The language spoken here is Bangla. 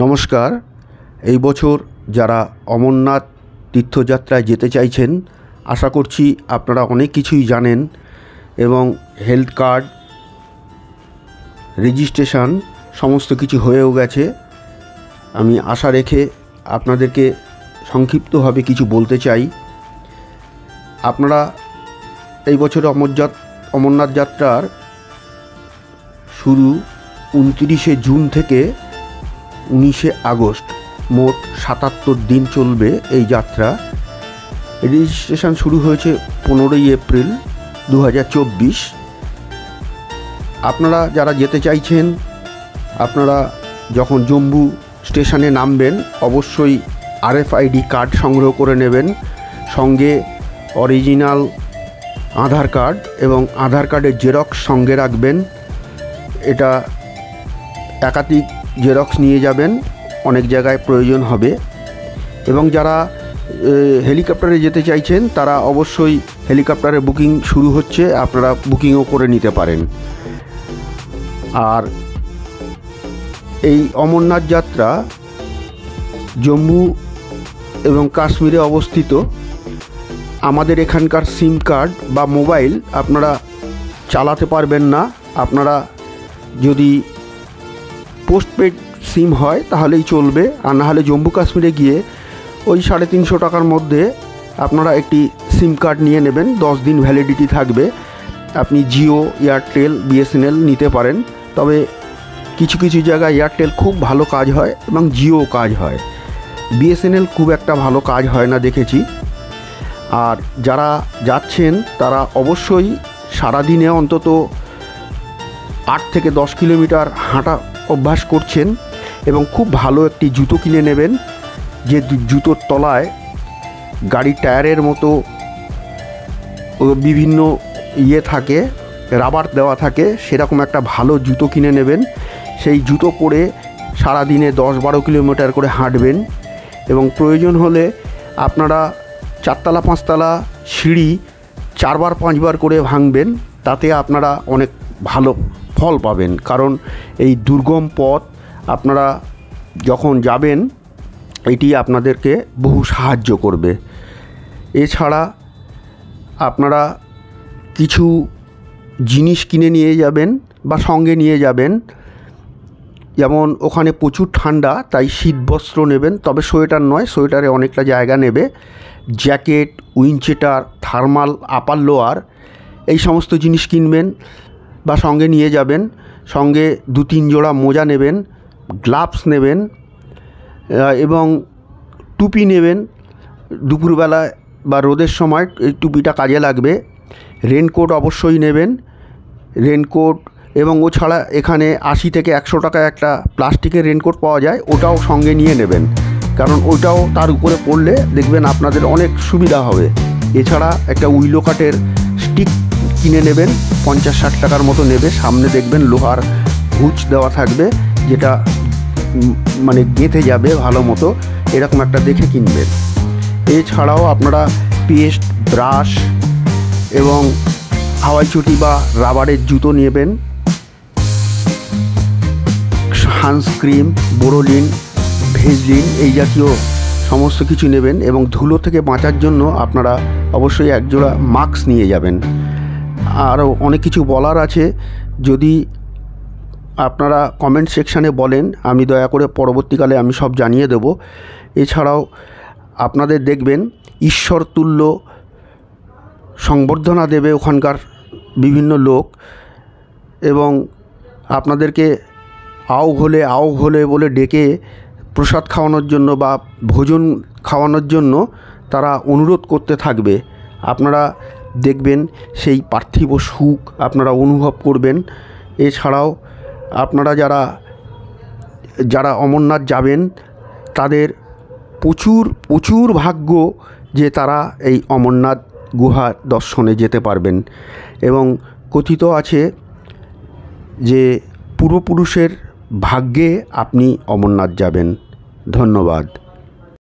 নমস্কার। এই বছর যারা অমরনাথ তীর্থযাত্রায় যেতে চাইছেন, আশা করছি আপনারা অনেক কিছুই জানেন এবং হেলথ কার্ড, রেজিস্ট্রেশন সমস্ত কিছু হয়েও গেছে। আমি আশা রেখে আপনাদেরকে সংক্ষিপ্তভাবে কিছু বলতে চাই। আপনারা এই বছর অমরনাথ যাত্রার শুরু 29শে জুন থেকে 19শে আগস্ট, মোট 77 দিন চলবে এই যাত্রা। রেজিস্ট্রেশন শুরু হয়েছে 15ই এপ্রিল 2024। আপনারা যারা যেতে চাইছেন, আপনারা যখন জম্মু স্টেশনে নামবেন অবশ্যই RFID কার্ড সংগ্রহ করে নেবেন, সঙ্গে অরিজিনাল আধার কার্ড এবং আধার কার্ডের জেরক্স সঙ্গে রাখবেন। এটা একাধিক জেরক্স নিয়ে যাবেন, অনেক জায়গায় প্রয়োজন হবে। এবং যারা হেলিকপ্টারে যেতে চাইছেন তারা অবশ্যই হেলিকপ্টারে বুকিং শুরু হচ্ছে, আপনারা বুকিংও করে নিতে পারেন। আর এই অমরনাথ যাত্রা জম্মু এবং কাশ্মীরে অবস্থিত। আমাদের এখানকার সিম কার্ড বা মোবাইল আপনারা চালাতে পারবেন না। আপনারা যদি পোস্টপেড সিম হয় তাহলেই চলবে, আর না হলে জম্মু কাশ্মীরে গিয়ে ওই 350 টাকার মধ্যে আপনারা একটি সিম কার্ড নিয়ে নেবেন। 10 দিন ভ্যালিডিটি থাকবে। আপনি জিও, এয়ারটেল, BSNL নিতে পারেন। তবে কিছু কিছু জায়গায় এয়ারটেল খুব ভালো কাজ হয় এবং জিও কাজ হয়, BSNL খুব একটা ভালো কাজ হয় না দেখেছি। আর যারা যাচ্ছেন তারা অবশ্যই সারাদিনে অন্তত 8 থেকে 10 কিলোমিটার হাঁটা অভ্যাস করছেন এবং খুব ভালো একটি জুতো কিনে নেবেন, যে জুতোর তলায় গাড়ির টায়ারের মতো বিভিন্ন থাকে, রাবার দেওয়া থাকে, সেরকম একটা ভালো জুতো কিনে নেবেন। সেই জুতো পরে সারাদিনে 10-12 কিলোমিটার করে হাঁটবেন এবং প্রয়োজন হলে আপনারা 4তলা 5তলা সিঁড়ি 4-5বার করে ভাঙবেন, তাতে আপনারা অনেক ভালো ফল পাবেন। কারণ এই দুর্গম পথ আপনারা যখন যাবেন এটি আপনাদেরকে বহু সাহায্য করবে। এছাড়া আপনারা কিছু জিনিস কিনে নিয়ে যাবেন বা সঙ্গে নিয়ে যাবেন। যেমন ওখানে প্রচুর ঠান্ডা, তাই শীত বস্ত্র নেবেন, তবে সোয়েটার নয়, সোয়েটারে অনেকটা জায়গা নেবে। Jacket, windcheater, thermal upper lower এই সমস্ত জিনিস কিনবেন বা সঙ্গে নিয়ে যাবেন। সঙ্গে 2-3 জোড়া মোজা নেবেন, গ্লাভস নেবেন এবং টুপি নেবেন। দুপুরবেলায় বা রোদের সময় এই টুপিটা কাজে লাগবে। রেনকোট অবশ্যই নেবেন, রেনকোট। এবং ও ছাড়া এখানে 80 থেকে 100 টাকায় একটা প্লাস্টিকের রেনকোট পাওয়া যায়, ওটাও সঙ্গে নিয়ে নেবেন, কারণ ওটাও তার উপরে পড়লে দেখবেন আপনাদের অনেক সুবিধা হবে। এছাড়া একটা উইলো কাটের স্টিক কিনে নেবেন, 50-60 টাকার মতো নেবে। সামনে দেখবেন লোহার হুচ দেওয়া থাকবে, যেটা মানে গেঁথে যাবে ভালো মতো, এরকম একটা দেখে কিনবেন। এছাড়াও আপনারা পেস্ট, ব্রাশ এবং হাওয়াই চটি বা রাবারের জুতো নেবেন। সানস্ক্রিন, বোরোলিন, ভেজলিন এই জাতীয় সমস্ত কিছু নেবেন এবং ধুলো থেকে বাঁচার জন্য আপনারা অবশ্যই একজোড়া মাস্ক নিয়ে যাবেন। আরও অনেক কিছু বলার আছে, যদি আপনারা কমেন্ট সেকশানে বলেন আমি দয়া করে পরবর্তীকালে আমি সব জানিয়ে দেব। এছাড়াও আপনাদের দেখবেন ঈশ্বরতুল্য সংবর্ধনা দেবে ওখানকার বিভিন্ন লোক, এবং আপনাদেরকে আও ঘোলে বলে ডেকে প্রসাদ খাওয়ানোর জন্য বা ভোজন খাওয়ানোর জন্য তারা অনুরোধ করতে থাকবে। আপনারা দেখবেন সেই পার্থিব সুখ আপনারা অনুভব করবেন। এছাড়াও আপনারা যারা অমরনাথ যাবেন তাদের প্রচুর ভাগ্য যে তারা এই অমরনাথ গুহা দর্শনে যেতে পারবেন। এবং কথিত আছে যে পূর্বপুরুষের ভাগ্যে আপনি অমরনাথ যাবেন। ধন্যবাদ।